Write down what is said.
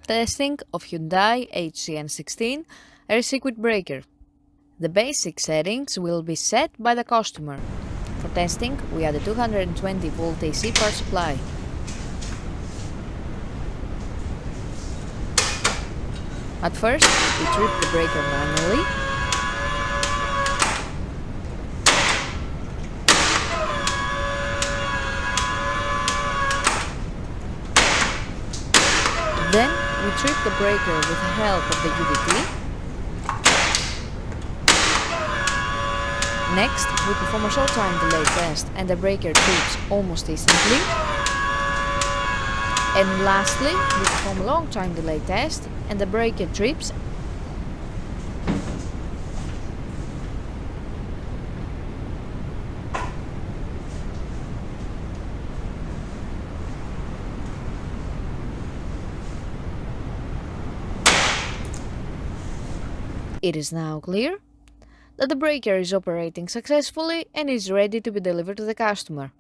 testing of Hyundai HGN16 air-circuit breaker. The basic settings will be set by the customer. For testing, we add a 220 volt AC power supply. At first, we trip the breaker manually. Then, we trip the breaker with the help of the UDT. Next, we perform a short time delay test and the breaker trips almost instantly. And lastly, we perform a long time delay test and the breaker trips. It is now clear that the breaker is operating successfully and is ready to be delivered to the customer.